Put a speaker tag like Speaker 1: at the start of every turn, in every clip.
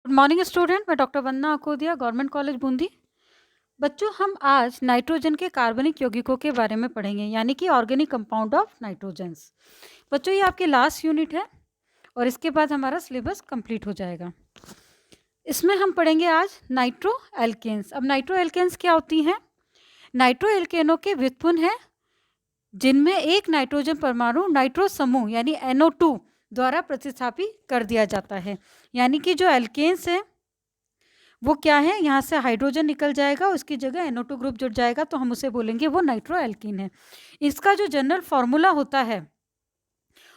Speaker 1: Good morning student, मैं doctor वंदना Akodia, government college Bundi. बच्चों, हम आज नाइट्रोजन के कार्बनिक यौगिकों के बारे में पढ़ेंगे, यानी कि ऑर्गेनिक कंपाउंड ऑफ नाइट्रोजन्स। बच्चों, ये आपकी लास्ट यूनिट है और इसके बाद हमारा सिलेबस कंप्लीट हो जाएगा। इसमें हम पढ़ेंगे आज नाइट्रो एल्केन्स। अब नाइट्रो एल्केन्स क्या होती हैं? नाइट्रो एल्केनों के व्युत्पन्न हैं जिनमें एक नाइट्रोजन परमाणु नाइट्रो समूह यानी NO2 द्वारा प्रतिस्थापित कर दिया जाता है। यानी कि जो एल्केन्स है वो क्या है, यहाँ से हाइड्रोजन निकल जाएगा, उसकी जगह NO2 ग्रुप जुड़ जाएगा, तो हम उसे बोलेंगे वो नाइट्रो एल्कीन है। इसका जो जनरल फॉर्मूला होता है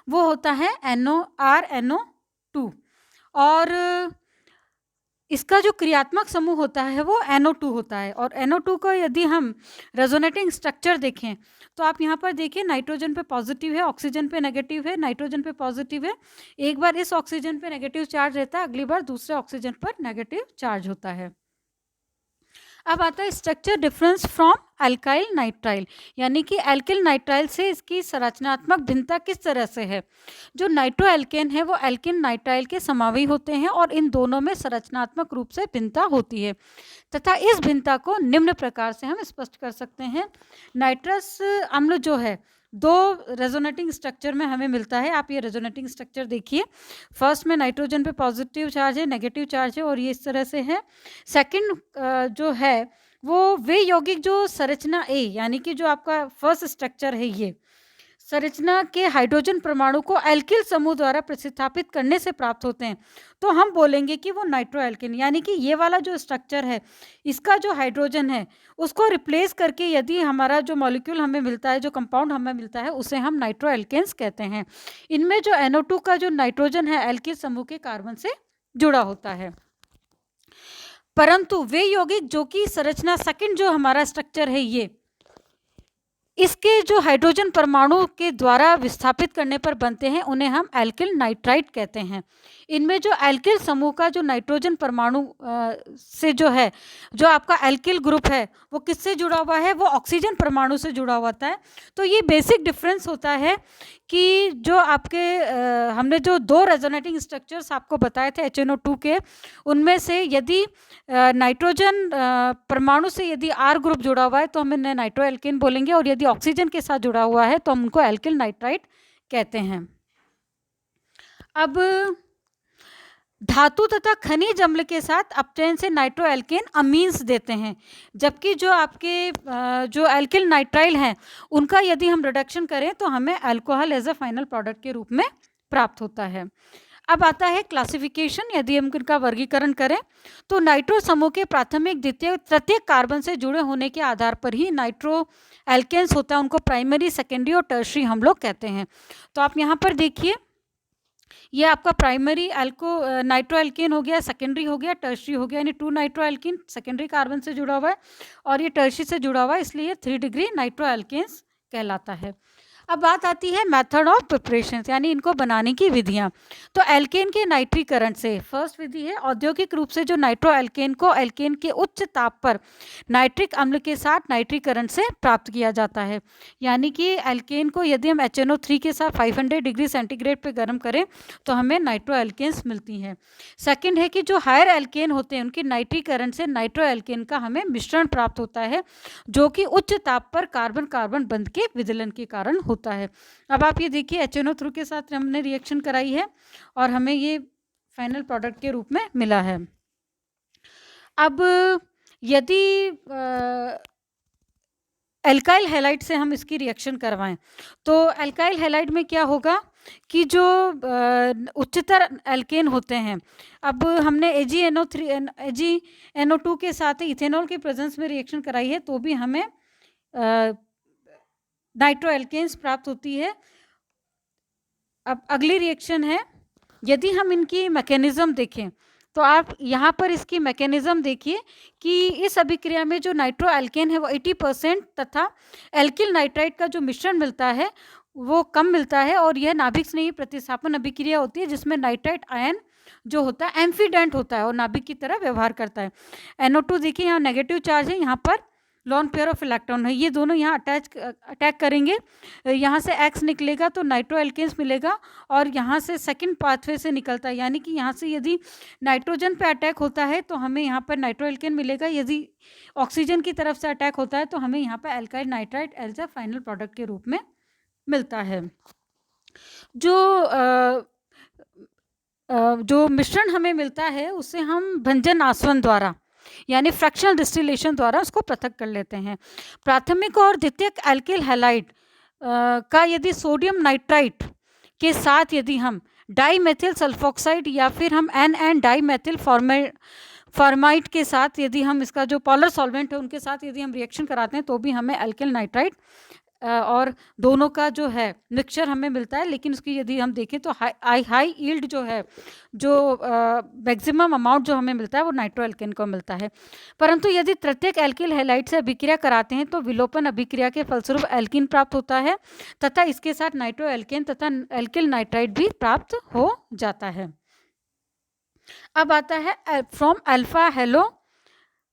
Speaker 1: वो होता है RNO2 और इसका जो क्रियात्मक समूह होता है वो NO2 होता है। और NO2 को यदि हम रेजोनेटिंग स्ट्रक्चर देखें तो आप यहाँ पर देखिए, नाइट्रोजन पे पॉजिटिव है, ऑक्सीजन पे नेगेटिव है, नाइट्रोजन पे पॉजिटिव है, एक बार इस ऑक्सीजन पे नेगेटिव चार्ज रहता है, अगली बार दूसरे ऑक्सीजन पर नेगेटिव चार्ज होता है। अब आता है structure difference from alkyl nitrile, यानी कि अल्किल नाइट्राइल से इसकी संरचनात्मक भिन्नता किस तरह से है। जो नाइट्रो एल्केन है वो एल्किन नाइट्राइल के समावी होते हैं और इन दोनों में संरचनात्मक रूप से भिन्नता होती है तथा इस भिन्नता को निम्न प्रकार से हम स्पष्ट कर सकते हैं। नाइट्रस अम्ल जो है दो रेजोनेटिंग स्ट्रक्चर में हमें मिलता है। आप ये रेजोनेटिंग स्ट्रक्चर देखिए, फर्स्ट में नाइट्रोजन पे पॉजिटिव चार्ज है, नेगेटिव चार्ज है और ये इस तरह से है। सेकंड जो है वो वे यौगिक जो संरचना ए यानी कि जो आपका फर्स्ट स्ट्रक्चर है, ये संरचना के हाइड्रोजन परमाणु को एल्किल समूह द्वारा प्रतिस्थापित करने से प्राप्त होते हैं, तो हम बोलेंगे कि वो नाइट्रो एल्किन, यानी कि ये वाला जो स्ट्रक्चर है इसका जो हाइड्रोजन है उसको रिप्लेस करके यदि हमारा जो मॉलिक्यूल हमें मिलता है, जो कंपाउंड हमें मिलता है, उसे हम नाइट्रो एल्केन्स कहते हैं। इनमें जो NO2 का जो नाइट्रोजन है एल्किल समूह के कार्बन से जुड़ा होता है। परंतु वे यौगिक जो कि संरचना सेकंड जो हमारा स्ट्रक्चर है, ये इसके जो हाइड्रोजन परमाणु के द्वारा विस्थापित करने पर बनते हैं, उन्हें हम एल्किल नाइट्राइट कहते हैं। इनमें जो एल्किल समूह का जो नाइट्रोजन परमाणु से जो है, जो आपका एल्किल ग्रुप है वो किससे जुड़ा हुआ है, वो ऑक्सीजन परमाणु से जुड़ा हुआ है। तो ये बेसिक डिफरेंस होता है कि जो आपके हमने जो दो रेजोनेटिंग स्ट्रक्चर्स आपको बताए थे HNO2 के, उनमें से यदि नाइट्रोजन परमाणु से यदि R ग्रुप जुड़ा हुआ है तो हम इन्हें नाइट्रो एल्केन बोलेंगे और यदि ऑक्सीजन के साथ जुड़ा हुआ है तो हम उनको एल्किल नाइट्राइट कहते हैं। अब धातु तथा खनिज अम्ल के साथ अपचयन से नाइट्रो एल्केन अमीन्स देते हैं, जबकि जो आपके जो एल्किल नाइट्राइल हैं उनका यदि हम रिडक्शन करें तो हमें alcohol as a final product के रूप में प्राप्त होता है। अब आता है क्लासिफिकेशन। यदि हम इनका वर्गीकरण करें तो नाइट्रो समूह के प्राथमिक, द्वितीय, तृतीय कार्बन से जुड़े होने के आधार पर ही नाइट्रो एल्केन्स होता है। उनको प्राइमरी, सेकेंडरी और टर्शरी हम लोग कहते हैं। तो आप यहाँ पर देखिए, ये आपका प्राइमरी नाइट्रो एल्केन हो गया, सेकेंडरी हो गया, टर्शरी हो गया, यानी 2 नाइट्रो एल्केन सेकेंडरी कार्बन से जुड़ा हुआ है और ये टर्शरी से जुड़ा हुआ है, इसलिए 3 डिग्री नाइट्रो एल्केन्स कहलाता है। अब बात आती है मेथड ऑफ प्रिपरेशन, यानी इनको बनाने की विधियां। तो एल्केन के नाइट्रीकरण से फर्स्ट विधि है औद्योगिक रूप से जो नाइट्रो एल्केन को एल्केन के उच्च ताप पर नाइट्रिक अम्ल के साथ नाइट्रीकरण से प्राप्त किया जाता है। यानी कि एल्केन को यदि हम HNO3 के साथ 500 डिग्री सेंटीग्रेड पे गर्म करें तो हमें नाइट्रो एल्केन्स मिलती हैं। सेकंड है कि जो हायर एल्केन होते हैं उनकी नाइट्रीकरण से नाइट्रो एल्केन का हमें मिश्रण प्राप्त होता है, जो कि उच्च ताप पर कार्बन कार्बन बंध के विदलन के कारण होता है। अब आप ये देखिए, HNO3 के साथ हमने रिएक्शन कराई है और हमें ये फाइनल प्रोडक्ट के रूप में मिला है। अब यदि एल्काइल हैलाइड से हम इसकी रिएक्शन करवाएं तो एल्काइल हैलाइड में क्या होगा कि जो उच्चतर एल्केन होते हैं, अब हमने AgNO2 के साथ इथेनॉल के प्रेजेंस में रिएक्शन कराई है तो भी हमें नाइट्रो एल्केन्स प्राप्त होती है। अब अगली रिएक्शन है, यदि हम इनकी मैकेनिज्म देखें तो आप यहाँ पर इसकी मैकेनिज्म देखिए कि इस अभिक्रिया में जो नाइट्रो एल्केन है वो 80% तथा एल्किल नाइट्राइट का जो मिश्रण मिलता है वो कम मिलता है और यह नाभिक स्नेही प्रतिस्थापन अभिक्रिया होती है, जिसमें नाइट्राइट आयन जो होता है एम्फीडेंट होता है और नाभिक की तरह व्यवहार करता है। NO2 देखिए यहाँ नेगेटिव चार्ज है, यहाँ पर लॉन पेयर ऑफ इलेक्ट्रॉन है, ये दोनों यहाँ अटैक करेंगे, यहाँ से X निकलेगा तो नाइट्रो एल्केन्स मिलेगा, और यहाँ से सेकंड पाथवे से निकलता है, यानी कि यहाँ से यदि नाइट्रोजन पे अटैक होता है तो हमें यहाँ पर नाइट्रो एल्केन मिलेगा, यदि ऑक्सीजन की तरफ से अटैक होता है तो हमें यहाँ पर alkyl nitrite as a final product के रूप में मिलता है। जो मिश्रण हमें मिलता है उसे हम भंजन आसवन द्वारा यानी फ्रैक्शनल डिस्टिलेशन द्वारा उसको पृथक कर लेते हैं। प्राथमिक और द्वितीयक एल्किल हैलाइड का यदि सोडियम नाइट्राइट के साथ यदि हम डाईमेथिल सल्फोक्साइड या फिर हम एन डाईमेथिल फॉर्माइड के साथ यदि हम इसका जो पोलर सॉल्वेंट है उनके साथ यदि हम रिएक्शन कराते हैं तो भी हमें एल्किल नाइट्राइट और दोनों का जो है मिक्सचर हमें मिलता है। लेकिन उसकी यदि हम देखें तो हाई यील्ड जो है, जो मैक्सिमम अमाउंट जो हमें मिलता है वो नाइट्रो एल्केन को मिलता है। परंतु यदि तृतीयक एल्किल हैलाइड से अभिक्रिया कराते हैं तो विलोपन अभिक्रिया के फलस्वरूप एल्कीन प्राप्त होता है तथा इसके साथ नाइट्रो एल्केन तथा एल्किल नाइट्राइट भी प्राप्त हो जाता है। अब आता है from alpha hello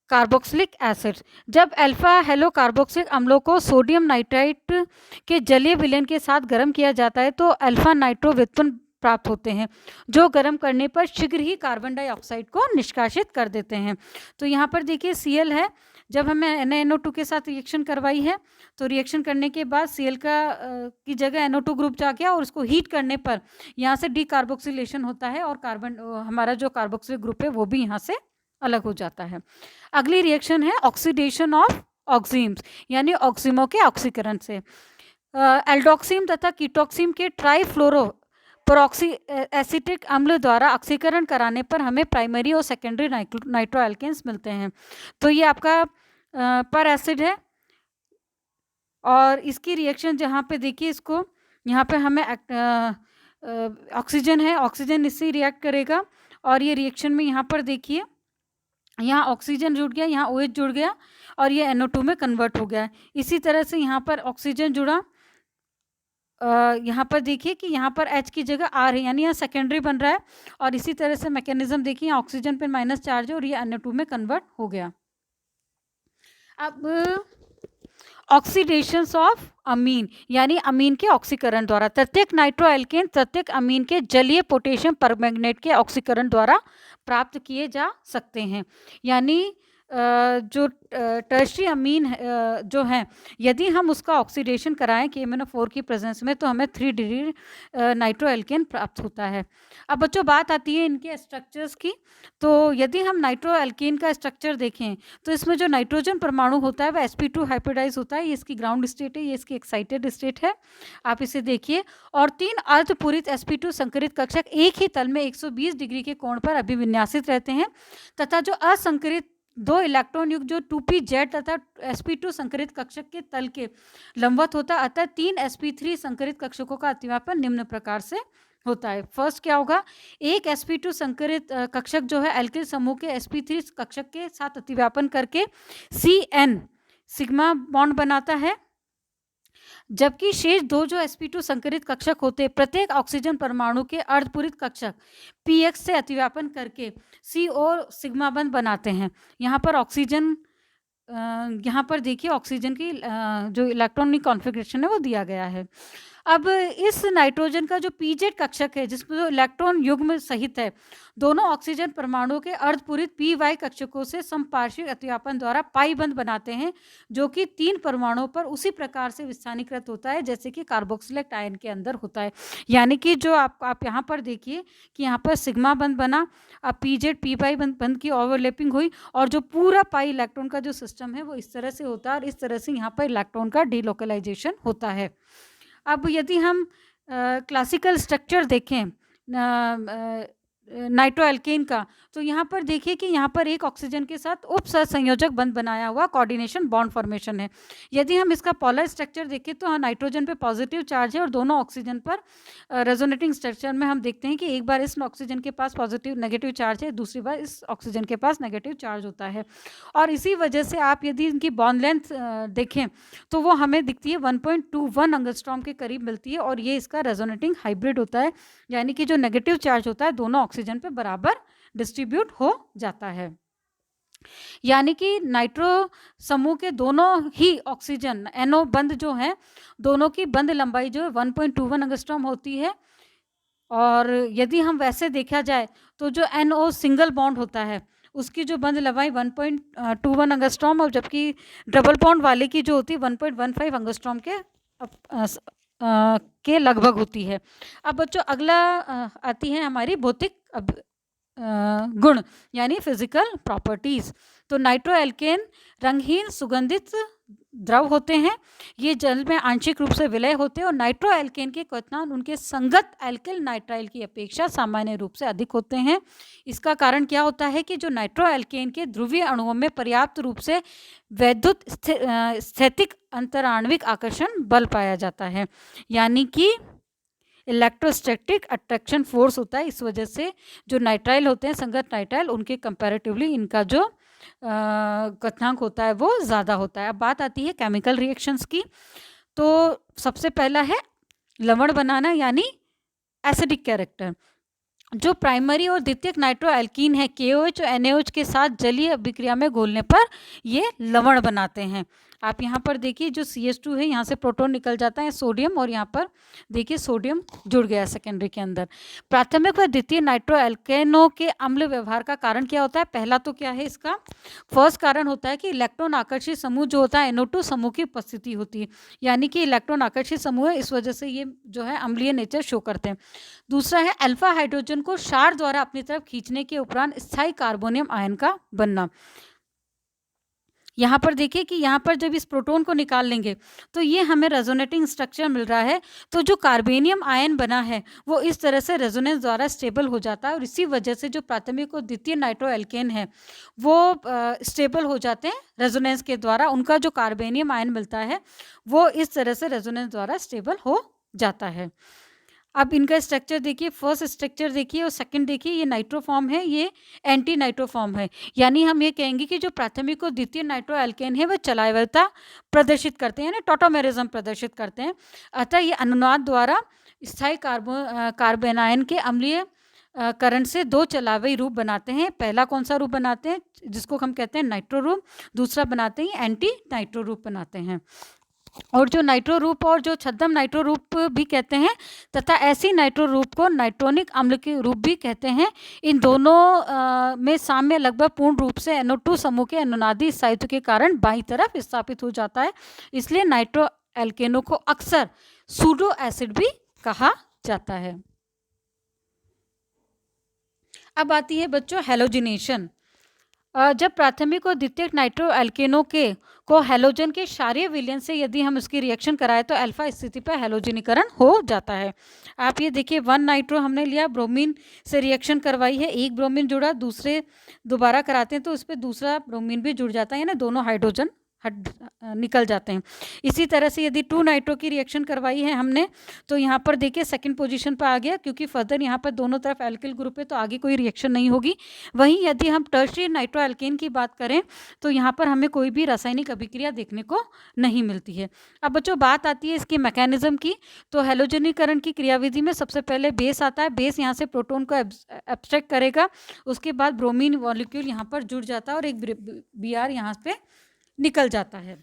Speaker 1: carboxylic acid. जब अल्फा हेलो कार्बोक्सिलिक अम्लों को सोडियम नाइट्राइट के जलीय विलयन के साथ गर्म किया जाता है तो अल्फा नाइट्रो व्युत्पन्न प्राप्त होते हैं, जो गर्म करने पर शीघ्र ही कार्बन डाइऑक्साइड को निष्कासित कर देते हैं। तो यहाँ पर देखिए Cl है, जब हमें NaNO2 के साथ रिएक्शन करवाई है तो रिएक्शन करने के बाद Cl की जगह NO2 ग्रुप जा गया और उसको हीट करने पर यहाँ से डीकार्बोक्सिलेशन होता है और कार्बन हमारा जो कार्बोक्सिलिक ग्रुप है वो भी यहाँ से अलग हो जाता है। अगली रिएक्शन है ऑक्सीडेशन ऑफ ऑक्सीम्स यानी ऑक्सीमो के ऑक्सीकरण से। एल्डोक्सिम तथा कीटोक्सिम के ट्राईफ्लोरो पेरोक्सी एसिटिक अम्ल द्वारा ऑक्सीकरण कराने पर हमें प्राइमरी और सेकेंडरी नाइट्रो एल्केन्स मिलते हैं। तो ये आपका पर एसिड है और इसकी रिएक्शन जहाँ पे देखिए इसको यहाँ पे हमें ऑक्सीजन है, ऑक्सीजन इससे रिएक्ट करेगा और ये रिएक्शन में यहाँ पर देखिए यहाँ ऑक्सीजन जुड़ गया, यहाँ OH जुड़ गया और ये NO2 में कन्वर्ट हो गया। इसी तरह से यहाँ पर ऑक्सीजन जुड़ा, यहाँ पर देखिए कि यहाँ पर H की जगह R है यानी यहाँ सेकेंडरी बन रहा है और इसी तरह से मैकेनिज्म देखिए ऑक्सीजन पर माइनस चार्ज है और ये NO2 में कन्वर्ट हो गया। अब ऑक्सीडेशन ऑफ अमीन यानी अमीन के ऑक्सीकरण द्वारा तृतीयक नाइट्रो एल्केन तृतीयक अमीन के जलीय पोटेशियम परमैंगनेट के ऑक्सीकरण द्वारा प्राप्त किए जा सकते हैं। यानी जो टर्शरी अमीन जो हैं यदि हम उसका ऑक्सीडेशन कराएं KMnO4 की प्रेजेंस में तो हमें 3 डिग्री नाइट्रो एल्केन प्राप्त होता है। अब बच्चों बात आती है इनके स्ट्रक्चर्स की। तो यदि हम नाइट्रो एल्केन का स्ट्रक्चर देखें तो इसमें जो नाइट्रोजन परमाणु होता है वह sp2 हाइब्रिडाइज होता है, ये इसकी ग्राउंड स्टेट है, ये इसकी एक्साइटेड स्टेट है, आप इसे देखिए। और 3 अर्धपूरित sp2 संकरित कक्षक एक ही तल में 120 डिग्री के कोण पर अभिविन्यासित रहते हैं तथा जो असंकरित 2 इलेक्ट्रॉन युक्त जो 2pZ तथा sp2 संकरित कक्षक के तल के लंबवत होता है। अतः 3 sp3 संकरित कक्षकों का अतिव्यापन निम्न प्रकार से होता है। फर्स्ट क्या होगा, एक sp2 संकरित कक्षक जो है एल्किल समूह के sp3 कक्षक के साथ अतिव्यापन करके CN सिग्मा बॉन्ड बनाता है, जबकि शेष 2 जो sp2 संकरित कक्षक होते हैं प्रत्येक ऑक्सीजन परमाणु के अर्धपूरित कक्षक px से अतिव्यापन करके CO सिग्मा बंध बनाते हैं। यहाँ पर ऑक्सीजन यहाँ पर देखिए ऑक्सीजन की जो इलेक्ट्रॉनिक कॉन्फ़िगरेशन है वो दिया गया है। अब इस नाइट्रोजन का जो pZ कक्षक है जिसमें जो इलेक्ट्रॉन युग्म सहित है दोनों ऑक्सीजन परमाणुओं के अर्धपूरित py कक्षकों से समपार्श्विक अतिव्यापन द्वारा पाई बंध बनाते हैं जो कि 3 परमाणुओं पर उसी प्रकार से विस्थानीकृत होता है जैसे कि कार्बोक्सिलिक आयन के अंदर होता है। यानी कि जो आप यहाँ पर देखिए कि यहाँ पर सिग्मा बंध बना, अब pZ py बंध की ओवरलैपिंग हुई और जो पूरा पाई इलेक्ट्रॉन का जो सिस्टम है वो इस तरह से होता है और इस तरह से यहाँ पर इलेक्ट्रॉन का डीलोकलाइजेशन होता है। अब यदि हम क्लासिकल स्ट्रक्चर देखें नाइट्रो एल्केन का तो यहाँ पर देखिए कि यहाँ पर एक ऑक्सीजन के साथ उपसहसंयोजक बंध बनाया हुआ कोऑर्डिनेशन बॉन्ड फॉर्मेशन है। यदि हम इसका पोलर स्ट्रक्चर देखें तो नाइट्रोजन पे पॉजिटिव चार्ज है और दोनों ऑक्सीजन पर रेजोनेटिंग स्ट्रक्चर में हम देखते हैं कि एक बार इस ऑक्सीजन के पास पॉजिटिव नेगेटिव चार्ज है, दूसरी बार इस ऑक्सीजन के पास नेगेटिव चार्ज होता है। और इसी वजह से आप यदि इनकी बॉन्ड लेंथ देखें तो वो हमें दिखती है 1.21 एंगस्ट्रॉम के करीब मिलती है और ये इसका रेजोनेटिंग हाइब्रिड होता है, यानी कि जो नेगेटिव चार्ज होता है दोनों ऑक्सीजन पे बराबर डिस्ट्रीब्यूट हो जाता है। यानी कि नाइट्रो समूह के दोनों ही ऑक्सीजन NO बंध जो हैं, दोनों की बंध लंबाई जो है 1.21 एंगस्ट्रॉम होती है। और यदि हम वैसे देखा जाए तो जो NO सिंगल बॉन्ड होता है उसकी जो बंध लंबाई 1.21 एंगस्ट्रॉम, और जबकि डबल बॉन्ड वाले की जो होती है 1.15 एंगस्ट्रॉम के लगभग होती है। अब बच्चों अगला आती है हमारी भौतिक गुण यानी फिजिकल प्रॉपर्टीज। तो नाइट्रो एल्केन रंगहीन सुगंधित द्रव होते हैं, ये जल में आंशिक रूप से विलय होते हैं, और नाइट्रो एल्केन के क्वथनांक उनके संगत एल्किल नाइट्राइल की अपेक्षा सामान्य रूप से अधिक होते हैं। इसका कारण क्या होता है कि जो नाइट्रो एल्केन के ध्रुवीय अणुओं में पर्याप्त रूप से वैद्युत स्थैतिक अंतराण्विक आकर्षण बल पाया जाता है, यानी कि इलेक्ट्रोस्टैटिक अट्रैक्शन फोर्स होता है। इस वजह से जो नाइट्राइल होते हैं, संगत नाइट्राइल, उनके कंपैरेटिवली इनका जो क्वथनांक होता है वो ज़्यादा होता है। अब बात आती है केमिकल रिएक्शंस की। तो सबसे पहला है लवण बनाना यानी एसिडिक कैरेक्टर। जो प्राइमरी और द्वितीयक नाइट्रो एल्कीन है KOH और NaOH के साथ जलीय अभिक्रिया में घोलने पर ये लवण बनाते हैं। आप यहाँ पर देखिए जो CH2 है, यहाँ से प्रोटॉन निकल जाता है सोडियम, और यहाँ पर देखिए सोडियम जुड़ गया सेकेंडरी के अंदर। प्राथमिक व द्वितीय नाइट्रो एल्केनों के अम्ल व्यवहार का कारण क्या होता है? पहला तो क्या है इसका, फर्स्ट कारण होता है कि इलेक्ट्रॉन आकर्षित समूह जो होता है NO2 समूह की उपस्थिति होती है, यानी कि इलेक्ट्रॉन आकर्षित समूह है, इस वजह से ये जो है अम्लीय नेचर शो करते हैं। दूसरा है अल्फा हाइड्रोजन को क्षार द्वारा अपनी तरफ खींचने के उपरांत स्थायी कार्बोनियम आयन का बनना। यहाँ पर देखिए कि यहाँ पर जब इस प्रोटॉन को निकाल लेंगे तो ये हमें रेजोनेटिंग स्ट्रक्चर मिल रहा है। तो जो कार्बेनियम आयन बना है वो इस तरह से रेजोनेंस द्वारा स्टेबल हो जाता है, और इसी वजह से जो प्राथमिक और द्वितीय नाइट्रो एल्केन है वो स्टेबल हो जाते हैं रेजोनेंस के द्वारा। उनका जो कार्बेनियम आयन मिलता है वो इस तरह से रेजोनेंस द्वारा स्टेबल हो जाता है। अब इनका स्ट्रक्चर देखिए, फर्स्ट स्ट्रक्चर देखिए और सेकंड देखिए, ये नाइट्रोफॉर्म है, ये एंटी नाइट्रोफॉर्म है। यानी हम ये कहेंगे कि जो प्राथमिक और द्वितीय नाइट्रो एल्केन है वह चलायवता प्रदर्शित करते हैं, यानी टॉटोमेरिज्म प्रदर्शित करते हैं। अतः ये अनुनाद द्वारा स्थायी कार्बेनायन के अम्लीय करण से दो चलावई रूप बनाते हैं। पहला कौन सा रूप बनाते हैं, जिसको हम कहते हैं नाइट्रो रूप, दूसरा बनाते हैं एंटी नाइट्रो रूप बनाते हैं। और जो नाइट्रो रूप और जो छद्म नाइट्रो रूप भी कहते हैं, तथा ऐसी नाइट्रो रूप को नाइट्रोनिक अम्ल के रूप भी कहते हैं। इन दोनों में साम्य लगभग पूर्ण रूप से NO2 समूह के अनुनादी स्थायित्व के कारण बाईं तरफ स्थापित हो जाता है। इसलिए नाइट्रो एल्केनों को अक्सर सूडो एसिड भी कहा जाता है। अब आती है बच्चों हैलोजिनेशन। जब प्राथमिक और द्वितीयक नाइट्रो एल्केनों के को हैलोजन के क्षारीय विलयन से यदि हम उसकी रिएक्शन कराएं तो अल्फा स्थिति पर हैलोजनीकरण हो जाता है। आप ये देखिए 1 नाइट्रो हमने लिया, ब्रोमीन से रिएक्शन करवाई है, एक ब्रोमीन जुड़ा, दूसरे दोबारा कराते हैं तो उस पर दूसरा ब्रोमीन भी जुड़ जाता है, यानी दोनों हाइड्रोजन निकल जाते हैं। इसी तरह से यदि 2 नाइट्रो की रिएक्शन करवाई है हमने तो यहाँ पर देखिए सेकंड पोजीशन पर आ गया, क्योंकि फर्दर यहाँ पर दोनों तरफ एल्किल ग्रुप है तो आगे कोई रिएक्शन नहीं होगी। वहीं यदि हम टर्शियरी नाइट्रो एल्केन की बात करें तो यहाँ पर हमें कोई भी रासायनिक अभिक्रिया देखने को नहीं मिलती है। अब बच्चों बात आती है इसकी मैकेनिज्म की। तो हैलोजनीकरण की क्रियाविधि में सबसे पहले बेस आता है, बेस यहाँ से प्रोटॉन को एब्स्ट्रैक्ट करेगा, उसके बाद ब्रोमीन मॉलिक्यूल यहाँ पर जुड़ जाता है और एक Br यहाँ पे निकल जाता है।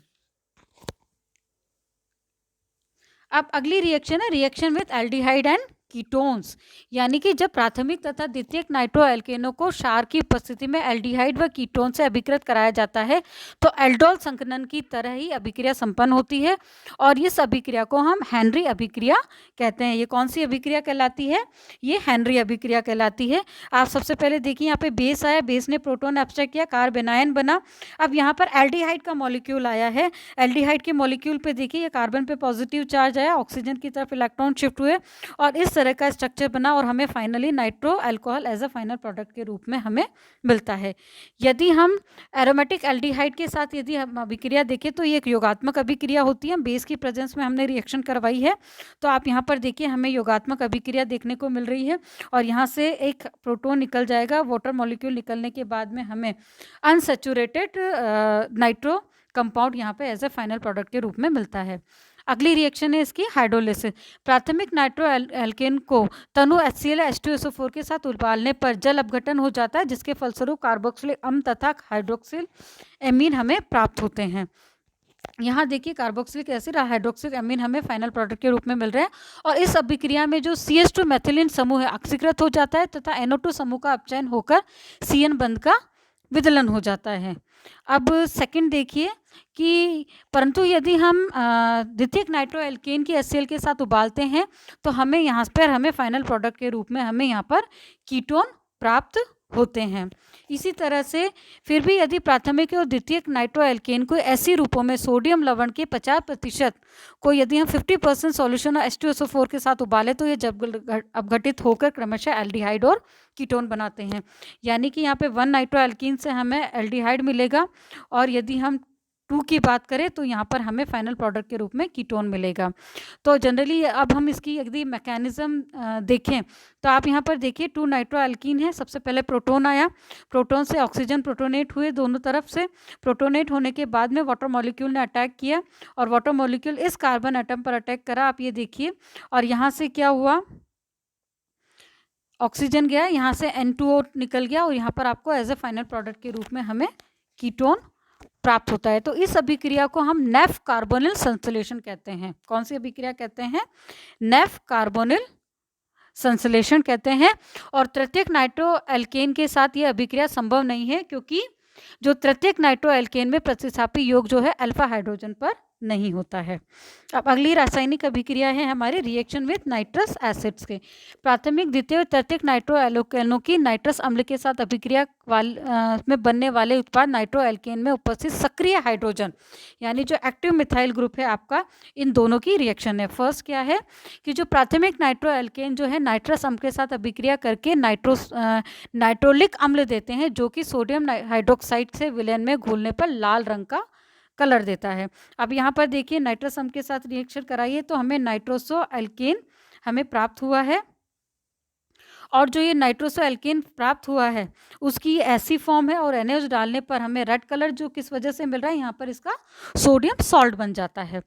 Speaker 1: अब अगली रिएक्शन है reaction with aldehyde and ketones. यानी कि जब प्राथमिक तथा द्वितीयक नाइट्रो एल्केनों को क्षार की उपस्थिति में एल्डिहाइड व कीटोन से अभिकृत कराया जाता है तो एल्डोल संकलन की तरह ही अभिक्रिया संपन्न होती है, और इस अभिक्रिया को हम हेनरी अभिक्रिया कहते हैं। ये कौन सी अभिक्रिया कहलाती है? ये हेनरी अभिक्रिया कहलाती है। आप सबसे पहले देखिए यहाँ पे बेस आया, बेस ने प्रोटॉन एब्स्ट्रैक्ट किया, कार्बेनायन बना। अब यहाँ पर एल्डिहाइड का मॉलिक्यूल आया है, एल्डिहाइड के मॉलिक्यूल पे देखिए ये कार्बन पे पॉजिटिव चार्ज आया, ऑक्सीजन की तरफ इलेक्ट्रॉन शिफ्ट हुए और इस तरह का स्ट्रक्चर बना, और हमें finally nitro alcohol as a final product के रूप में हमें मिलता है। यदि हम एरोमेटिक एल्डिहाइड के साथ यदि हम अभिक्रिया देखें तो ये एक योगात्मक अभिक्रिया होती है। बेस की प्रेजेंस में हमने रिएक्शन करवाई है, तो आप यहाँ पर देखिए हमें योगात्मक अभिक्रिया देखने को मिल रही है, और यहाँ से एक प्रोटॉन निकल जाएगा। वाटर मॉलिक्यूल निकलने के बाद में हमें अनसैचुरेटेड नाइट्रो कंपाउंड यहाँ पे एज ए फाइनल प्रोडक्ट के रूप में मिलता है। अगली रिएक्शन है इसकी हाइड्रोलिसिस। प्राथमिक नाइट्रो एल्केन को तनु HCl H2SO4 के साथ उबालने पर जल अपघटन हो जाता है, जिसके फलस्वरूप कार्बोक्सिलिक अम्ल तथा हाइड्रोक्सिल एमीन हमें प्राप्त होते हैं। यहाँ देखिए कार्बोक्सिलिक एसिड और हाइड्रोक्सिलिक एमीन हमें फाइनल प्रोडक्ट के रूप में मिल रहे हैं, और इस अभिक्रिया में जो CH2 मेथिलीन समूह है ऑक्सीकृत हो जाता है तथा NO2 समूह का अपचयन होकर CN बंध का विदलन हो जाता है। अब सेकंड देखिए कि परंतु यदि हम द्वितीयक नाइट्रो एल्केन की HCl के साथ उबालते हैं तो हमें यहाँ पर हमें फाइनल प्रोडक्ट के रूप में हमें यहाँ पर कीटोन प्राप्त होते हैं। इसी तरह से फिर भी यदि प्राथमिक और द्वितीयक नाइट्रो एल्केन को ऐसी रूपों में सोडियम लवण के 50% को यदि हम 50% सॉल्यूशन और H2SO4 के साथ उबालें तो ये जब अपघटित होकर क्रमशः एल्डिहाइड और कीटोन बनाते हैं। यानी कि यहाँ पे 1 नाइट्रो एल्कीन से हमें एल्डिहाइड मिलेगा, और यदि हम 2 की बात करें तो यहाँ पर हमें फाइनल प्रोडक्ट के रूप में कीटोन मिलेगा। तो जनरली अब हम इसकी यदि मैकेनिज्म देखें तो आप यहाँ पर देखिए 2 नाइट्रो एल्कीन है। सबसे पहले प्रोटोन आया, प्रोटोन से ऑक्सीजन प्रोटोनेट हुए दोनों तरफ से। प्रोटोनेट होने के बाद में वाटर मॉलिक्यूल ने अटैक किया और वाटर मॉलिक्यूल इस कार्बन एटम पर अटैक करा, आप ये देखिए, और यहाँ से क्या हुआ, ऑक्सीजन गया, यहाँ से N2O निकल गया और यहाँ पर आपको एज ए फाइनल प्रोडक्ट के रूप में हमें कीटोन प्राप्त होता है। तो इस अभिक्रिया को हम नेफ कार्बोनिल संश्लेषण कहते हैं। कौन सी अभिक्रिया कहते हैं? नेफ कार्बोनिल संश्लेषण कहते हैं। और तृतीयक नाइट्रो एल्केन के साथ ये अभिक्रिया संभव नहीं है, क्योंकि जो तृतीयक नाइट्रो एल्केन में प्रतिस्थापी योग जो है अल्फा हाइड्रोजन पर नहीं होता है। अब अगली रासायनिक अभिक्रिया है हमारे रिएक्शन विद नाइट्रस एसिड्स के। प्राथमिक द्वितीय तृतीयक नाइट्रो एल्केनों की नाइट्रस अम्ल के साथ अभिक्रिया में बनने वाले उत्पाद नाइट्रो एल्केन में उपस्थित सक्रिय हाइड्रोजन यानी जो एक्टिव मिथाइल ग्रुप है आपका, इन दोनों की रिएक्शन है। फर्स्ट क्या है कि जो प्राथमिक नाइट्रो एल्केन जो है नाइट्रस अम्ल के साथ अभिक्रिया करके नाइट्रोलिक अम्ल देते हैं, जो कि सोडियम हाइड्रोक्साइड से विलयन में घुलने पर लाल रंग का कलर देता है। अब यहाँ पर देखिए नाइट्रस अम्ल के साथ रिएक्शन कराइए तो हमें नाइट्रोसो एल्केन हमें प्राप्त हुआ है, और जो ये नाइट्रोसो एल्केन प्राप्त हुआ है उसकी ऐसी फॉर्म है और NaOH डालने पर हमें रेड कलर जो किस वजह से मिल रहा है, यहाँ पर इसका सोडियम सॉल्ट बन जाता है।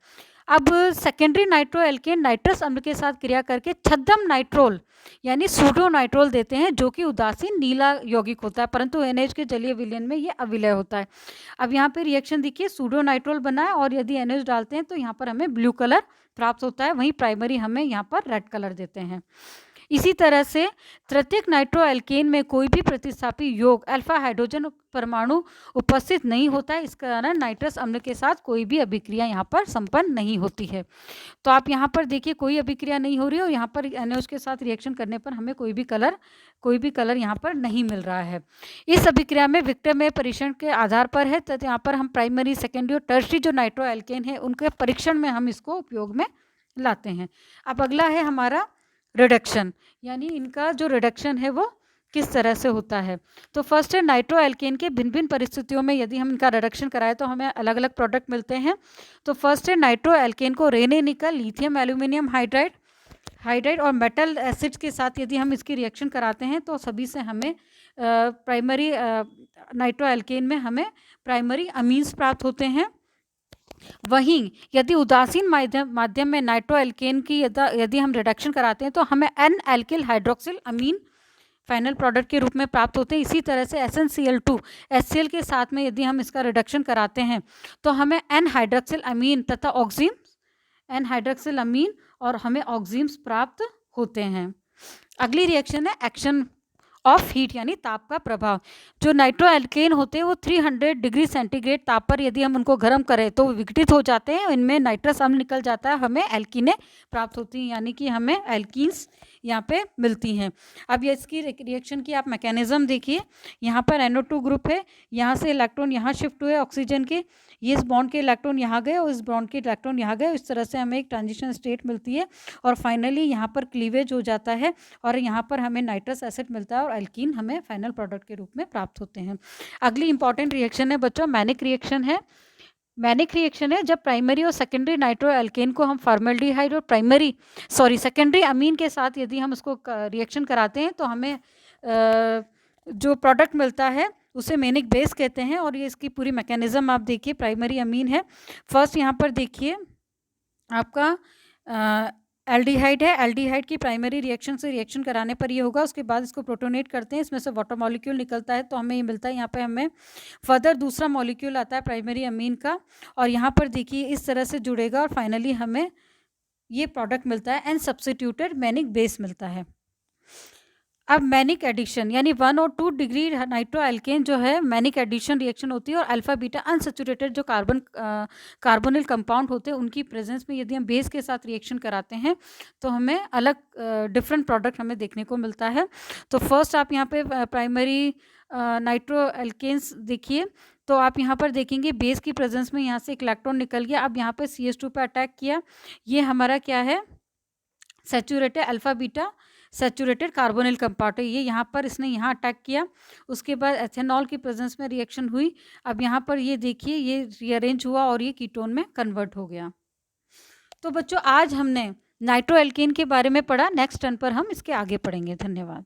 Speaker 1: अब सेकेंडरी नाइट्रो एल्केन नाइट्रस अम्ल के साथ क्रिया करके छद्म नाइट्रोल यानी सूडो नाइट्रोल देते हैं, जो कि उदासीन नीला यौगिक होता है, परंतु NaOH के जलीय विलयन में ये अविलय होता है। अब यहाँ पे रिएक्शन देखिए, सूडो नाइट्रोल बना है और यदि NaOH डालते हैं तो यहाँ पर हमें ब्लू कलर प्राप्त होता है, वहीं प्राइमरी हमें यहाँ पर रेड कलर देते हैं। इसी तरह से तृतीयक नाइट्रो एल्केन में कोई भी प्रतिस्थापी योग अल्फा हाइड्रोजन परमाणु उपस्थित नहीं होता है, इस कारण नाइट्रस अम्ल के साथ कोई भी अभिक्रिया यहाँ पर संपन्न नहीं होती है। तो आप यहाँ पर देखिए कोई अभिक्रिया नहीं हो रही है और यहाँ पर NaOH के साथ रिएक्शन करने पर हमें कोई भी कलर यहाँ पर नहीं मिल रहा है। इस अभिक्रिया में विक्रमय परीक्षण के आधार पर है, तो यहाँ पर हम प्राइमरी, सेकेंडरी और टर्शरी जो नाइट्रो एल्केन है उनके परीक्षण में हम इसको उपयोग में लाते हैं। अब अगला है हमारा रिडक्शन, यानी इनका जो रिडक्शन है वो किस तरह से होता है। तो फर्स्ट है नाइट्रो एल्केन के भिन्न भिन्न परिस्थितियों में यदि हम इनका रिडक्शन कराएं तो हमें अलग अलग प्रोडक्ट मिलते हैं। तो फर्स्ट है नाइट्रो एल्केन को रेने निकल, लिथियम एल्यूमिनियम हाइड्राइड और मेटल एसिड्स के साथ यदि हम इसकी रिएक्शन कराते हैं तो सभी से हमें प्राइमरी नाइट्रो एल्केन में हमें प्राइमरी अमीन्स प्राप्त होते हैं। वहीं यदि उदासीन माध्यम में नाइट्रो एल्केन की यदि हम रिडक्शन कराते हैं तो हमें N एल्किल हाइड्रोक्सिल अमीन फाइनल प्रोडक्ट के रूप में प्राप्त होते हैं। इसी तरह से SnCl2 HCl के साथ में यदि हम इसका रिडक्शन कराते हैं तो हमें N हाइड्रोक्सिल अमीन तथा N हाइड्रोक्सिल अमीन और हमें ऑक्सीम्स प्राप्त होते हैं। अगली रिएक्शन है एक्शन ऑफ हीट यानी ताप का प्रभाव। जो नाइट्रो एल्केन होते हैं वो 300 डिग्री सेंटीग्रेड ताप पर यदि हम उनको गर्म करें तो विघटित हो जाते हैं, इनमें नाइट्रस अम्ल निकल जाता है, हमें एल्कीनें प्राप्त होती हैं, यानी कि हमें एल्कीन्स यहाँ पे मिलती हैं। अब ये इसकी रिएक्शन की आप मैकेनिज्म देखिए, यहाँ पर NO2 ग्रुप है, यहाँ से इलेक्ट्रॉन यहाँ शिफ्ट हुए ऑक्सीजन के, ये इस बॉन्ड के इलेक्ट्रॉन यहाँ गए और इस बॉन्ड के इलेक्ट्रॉन यहाँ गए, इस तरह से हमें एक ट्रांजिशन स्टेट मिलती है और फाइनली यहाँ पर क्लीवेज हो जाता है और यहाँ पर हमें नाइट्रस एसिड मिलता है और एल्कीन हमें फाइनल प्रोडक्ट के रूप में प्राप्त होते हैं। अगली इंपॉर्टेंट रिएक्शन है बच्चों मैनिक रिएक्शन है। मैनिक रिएक्शन है जब प्राइमरी और सेकेंडरी नाइट्रो एल्केन को हम फॉर्मेल्डिहाइड और सेकेंडरी अमीन के साथ यदि हम उसको रिएक्शन कराते हैं तो हमें जो प्रोडक्ट मिलता है उसे मैनिक बेस कहते हैं। और ये इसकी पूरी मैकेनिज्म आप देखिए, प्राइमरी अमीन है। फर्स्ट यहाँ पर देखिए आपका एल्डिहाइड है। एल्डिहाइड की प्राइमरी रिएक्शन से रिएक्शन कराने पर ये होगा, उसके बाद इसको प्रोटोनेट करते हैं, इसमें से वाटर मॉलिक्यूल निकलता है, तो हमें ये मिलता है। यहाँ पे हमें फर्दर दूसरा मॉलिक्यूल आता है प्राइमरी अमीन का, और यहाँ पर देखिए इस तरह से जुड़ेगा और फाइनली हमें ये प्रोडक्ट मिलता है एंड सब्स्टिट्यूटेड मैनिक बेस मिलता है। अब मैनिक एडिशन यानी 1 और 2 डिग्री नाइट्रो एल्केन जो है मैनिक एडिशन रिएक्शन होती है, और अल्फा बीटा अनसैचुरेटेड जो कार्बोनिल कंपाउंड होते हैं उनकी प्रेजेंस में यदि हम बेस के साथ रिएक्शन कराते हैं तो हमें अलग डिफरेंट प्रोडक्ट हमें देखने को मिलता है। तो फर्स्ट आप यहाँ पे प्राइमरी नाइट्रो एल्केन्स देखिए, तो आप यहाँ पर देखेंगे बेस की प्रेजेंस में यहाँ से एक इलेक्ट्रॉन निकल गया। अब यहाँ पे CH2 पे अटैक किया, ये हमारा क्या है, saturated alpha beta saturated carbonyl compound है, ये यहाँ पर इसने यहाँ अटैक किया। उसके बाद एथेनॉल की प्रेजेंस में रिएक्शन हुई। अब यहाँ पर ये देखिए ये रीअरेंज हुआ और ये कीटोन में कन्वर्ट हो गया। तो बच्चों आज हमने नाइट्रो एल्केन के बारे में पढ़ा, नेक्स्ट टर्न पर हम इसके आगे पढ़ेंगे। धन्यवाद।